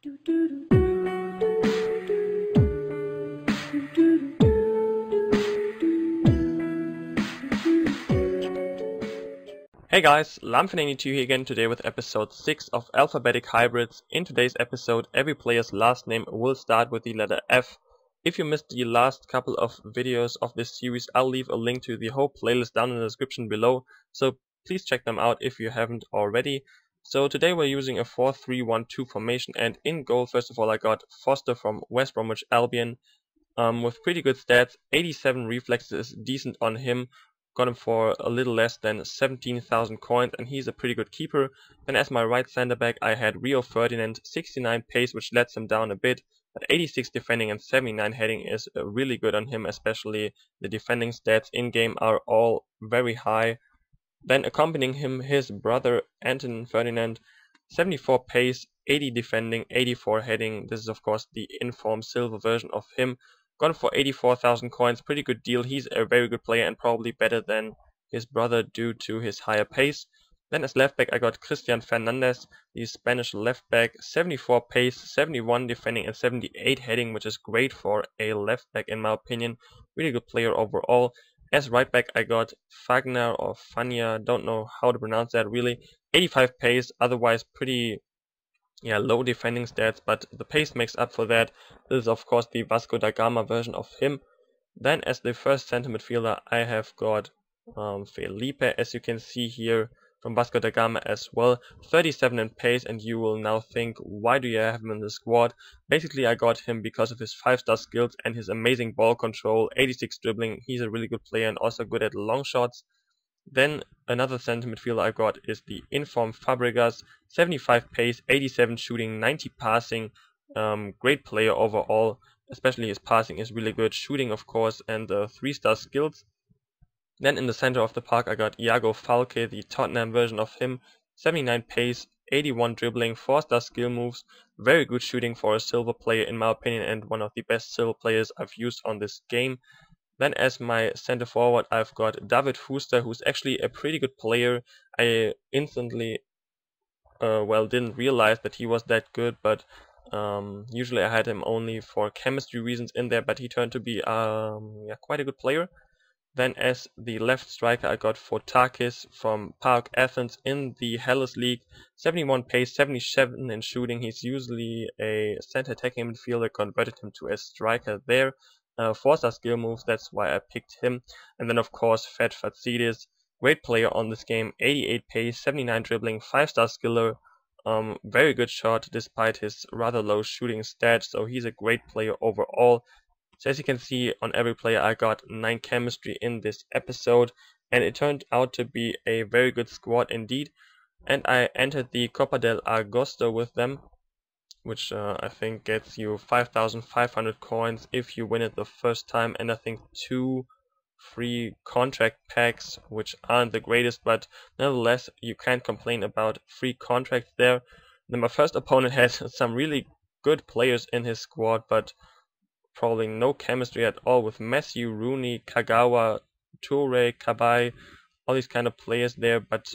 Hey guys, Lamfin82 here again today with episode 6 of Alphabetic Hybrids. In today's episode, every player's last name will start with the letter F. If you missed the last couple of videos of this series, I'll leave a link to the whole playlist down in the description below, so please check them out if you haven't already. So today we're using a 4-3-1-2 formation, and in goal, first of all, I got Foster from West Bromwich Albion with pretty good stats. 87 reflexes is decent on him. Got him for a little less than 17,000 coins, and he's a pretty good keeper. Then as my right center back I had Rio Ferdinand, 69 pace, which lets him down a bit, but 86 defending and 79 heading is really good on him, especially the defending stats in game are all very high. Then accompanying him, his brother Anton Ferdinand, 74 pace, 80 defending, 84 heading. This is of course the informed silver version of him. Got him for 84,000 coins, pretty good deal. He's a very good player and probably better than his brother due to his higher pace. Then as left back I got Christian Fernandez, the Spanish left back, 74 pace, 71 defending and 78 heading, which is great for a left back in my opinion. Really good player overall. As right back I got Fagner or Fania, don't know how to pronounce that really. 85 pace, otherwise pretty low defending stats, but the pace makes up for that. This is of course the Vasco da Gama version of him. Then as the first center midfielder I have got Felipe, as you can see here, from Vasco da Gama as well. 37 in pace, and you will now think, why do you have him in the squad? Basically I got him because of his 5-star skills and his amazing ball control, 86 dribbling. He's a really good player and also good at long shots. Then another center midfielder I got is the informed Fabregas, 75 pace, 87 shooting, 90 passing. Great player overall, especially his passing is really good, shooting of course, and the 3-star skills. Then in the center of the park I got Iago Falque, the Tottenham version of him, 79 pace, 81 dribbling, 4-star skill moves, very good shooting for a silver player in my opinion, and one of the best silver players I've used on this game. Then as my center forward I've got David Fuster, who's actually a pretty good player. I instantly didn't realize that he was that good, but usually I had him only for chemistry reasons in there, but he turned to be quite a good player. Then as the left striker I got Fotakis from PAOK Athens in the Hellas League, 71 pace, 77 in shooting. He's usually a center attacking midfielder, converted him to a striker there. 4-star skill moves, that's why I picked him. And then of course Fed Fatsidis, great player on this game, 88 pace, 79 dribbling, 5-star skiller, very good shot despite his rather low shooting stats, so he's a great player overall. So as you can see, on every player I got 9 chemistry in this episode, and it turned out to be a very good squad indeed. And I entered the Copa del Agosto with them, which I think gets you 5,500 coins if you win it the first time, and I think 2 free contract packs, which aren't the greatest, but nevertheless you can't complain about free contracts there. Then my first opponent had some really good players in his squad, but probably no chemistry at all, with Messi, Rooney, Kagawa, Toure, Kabay, all these kind of players there, but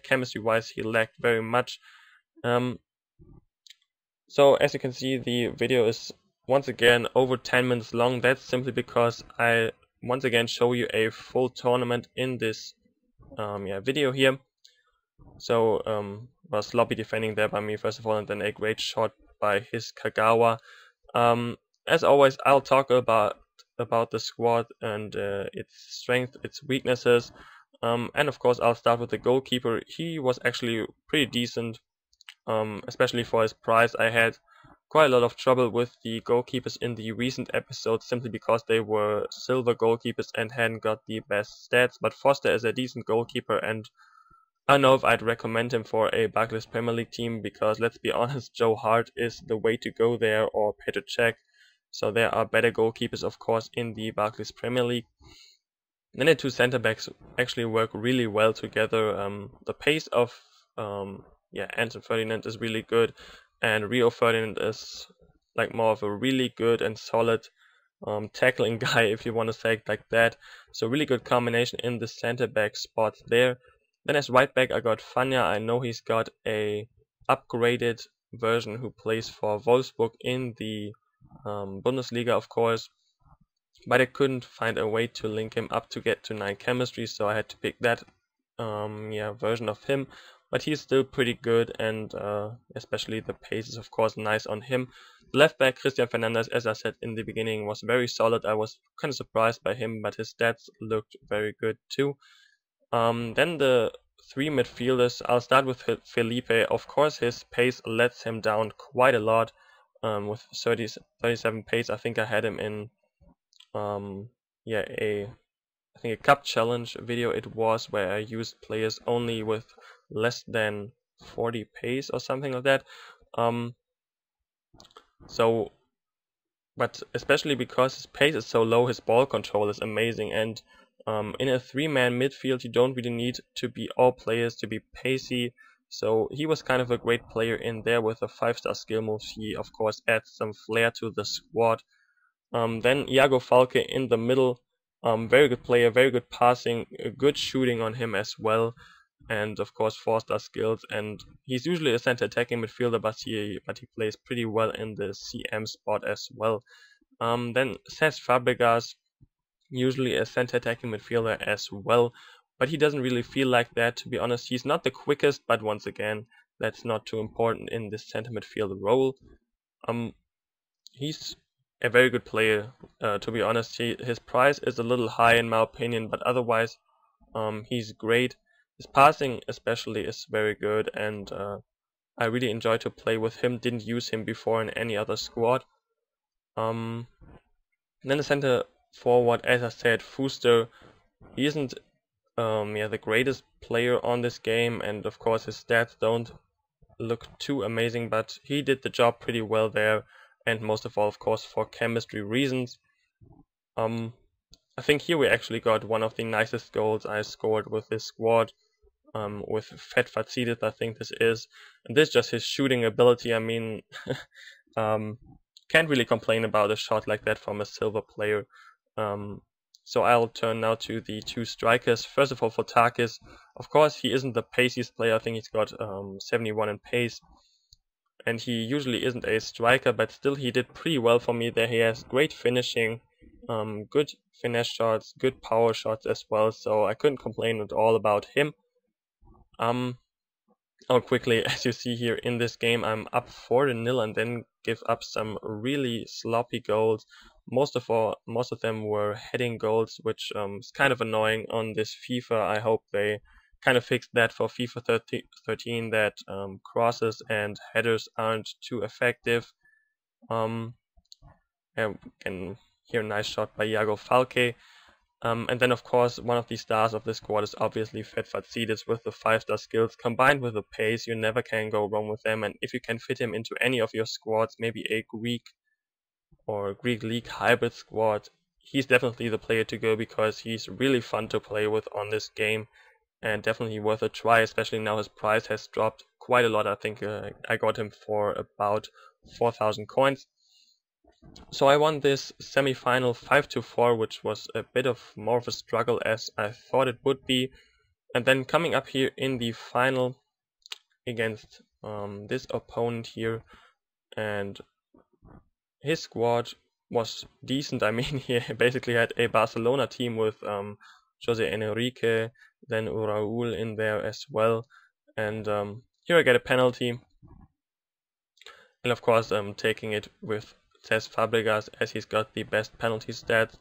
chemistry wise he lacked very much. So as you can see, the video is once again over 10 minutes long. That's simply because I once again show you a full tournament in this video here. So sloppy defending there by me first of all, and then a great shot by his Kagawa. As always, I'll talk about the squad and its strength, its weaknesses, and of course I'll start with the goalkeeper. He was actually pretty decent, especially for his price. I had quite a lot of trouble with the goalkeepers in the recent episodes simply because they were silver goalkeepers and hadn't got the best stats, but Foster is a decent goalkeeper, and I don't know if I'd recommend him for a Barclays Premier League team, because let's be honest, Joe Hart is the way to go there, or Petr Cech. So there are better goalkeepers of course in the Barclays Premier League. Then the 2 center backs actually work really well together. The pace of Anton Ferdinand is really good, and Rio Ferdinand is like more of a really good and solid tackling guy, if you want to say it like that. So really good combination in the center back spot there. Then as right back I got Fania. I know he's got a upgraded version who plays for Wolfsburg in the Bundesliga, of course. But I couldn't find a way to link him up to get to 9 chemistry, so I had to pick that version of him. But he's still pretty good, and especially the pace is of course nice on him. The left back Christian Fernandez, as I said in the beginning, was very solid. I was kind of surprised by him, but his stats looked very good too. Then the 3 midfielders, I'll start with Felipe. Of course his pace lets him down quite a lot, with 37 pace. I think I had him in I think a cup challenge video it was, where I used players only with less than 40 pace or something like that. But especially because his pace is so low, his ball control is amazing, and in a 3-man midfield you don't really need to be all players to be pacey. So he was kind of a great player in there with the 5-star skill moves. He of course adds some flair to the squad. Then Iago Falque in the middle, very good player, very good passing, good shooting on him as well, and of course 4-star skills. And he's usually a center attacking midfielder, but he plays pretty well in the CM spot as well. Then Cesc Fabregas, usually a center attacking midfielder as well, but he doesn't really feel like that, to be honest. He's not the quickest, but once again, that's not too important in this center midfielder role. He's a very good player, to be honest. His price is a little high in my opinion, but otherwise he's great. His passing especially is very good, and I really enjoy to play with him. Didn't use him before in any other squad. Then the center forward, as I said, Fuster. He isn't the greatest player on this game, and of course his stats don't look too amazing, but he did the job pretty well there, and most of all, of course, for chemistry reasons. I think here we actually got one of the nicest goals I scored with this squad, with Fett Facidis, I think this is. And this is just his shooting ability. I mean, can't really complain about a shot like that from a silver player. So I'll turn now to the 2 strikers. First of all, for Takis, of course, he isn't the paciest player. I think he's got 71 in pace, and he usually isn't a striker, but still he did pretty well for me there. He has great finishing, good finesse shots, good power shots as well, so I couldn't complain at all about him. Quickly, as you see here in this game, I'm up 4-0 and then give up some really sloppy goals. Most of them were heading goals, which is kind of annoying on this FIFA. I hope they kind of fixed that for FIFA 13, that crosses and headers aren't too effective. And can hear a nice shot by Iago Falque. And then of course one of the stars of this squad is obviously Fett Facidis with the 5-star skills combined with the pace. You never can go wrong with them, and if you can fit him into any of your squads, maybe a Greek or Greek League hybrid squad, he's definitely the player to go, because he's really fun to play with on this game and definitely worth a try, especially now his price has dropped quite a lot. I think I got him for about 4,000 coins. So I won this semi-final 5-4, which was a bit of more of a struggle as I thought it would be. And then coming up here in the final against this opponent here, and his squad was decent. I mean, he basically had a Barcelona team with Jose Enrique, then Raúl in there as well. And here I get a penalty, and of course I'm taking it with Cesc Fabregas, as he's got the best penalty stats.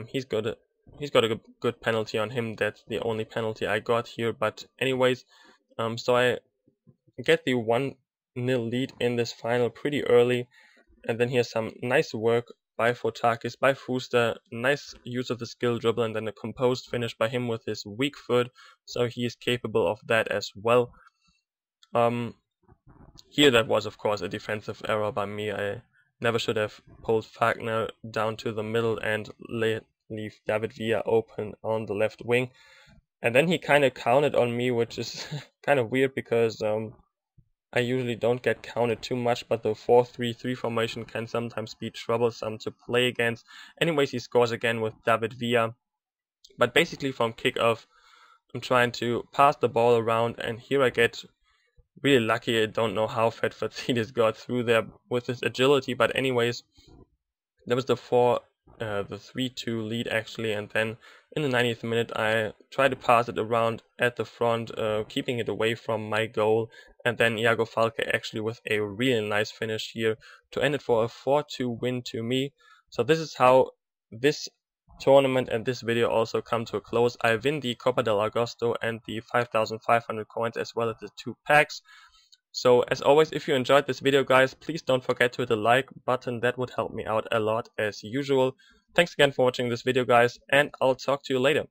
He's got a good penalty on him. That's the only penalty I got here. But anyways, so I get the 1-0 lead in this final pretty early, and then here's some nice work by Fotakis, by Fuster, nice use of the skill dribble, and then a composed finish by him with his weak foot, so he is capable of that as well. Here that was of course a defensive error by me. I never should have pulled Fagner down to the middle and leave David Villa open on the left wing. And then he kind of counted on me, which is kind of weird, because I usually don't get counted too much, but the 4-3-3 formation can sometimes be troublesome to play against. Anyways, he scores again with David Villa. But basically from kickoff, I'm trying to pass the ball around, and here I get really lucky. I don't know how Fat Fatsidis got through there with his agility, but anyways, that was the 3-2 lead actually, and then in the 90th minute I tried to pass it around at the front, keeping it away from my goal, and then Iago Falque actually with a really nice finish here to end it for a 4-2 win to me. So this is how this tournament and this video also come to a close. I win the Copa del Agosto and the 5,500 coins as well as the 2 packs. So as always, if you enjoyed this video guys, please don't forget to hit the like button. That would help me out a lot as usual. Thanks again for watching this video guys, and I'll talk to you later.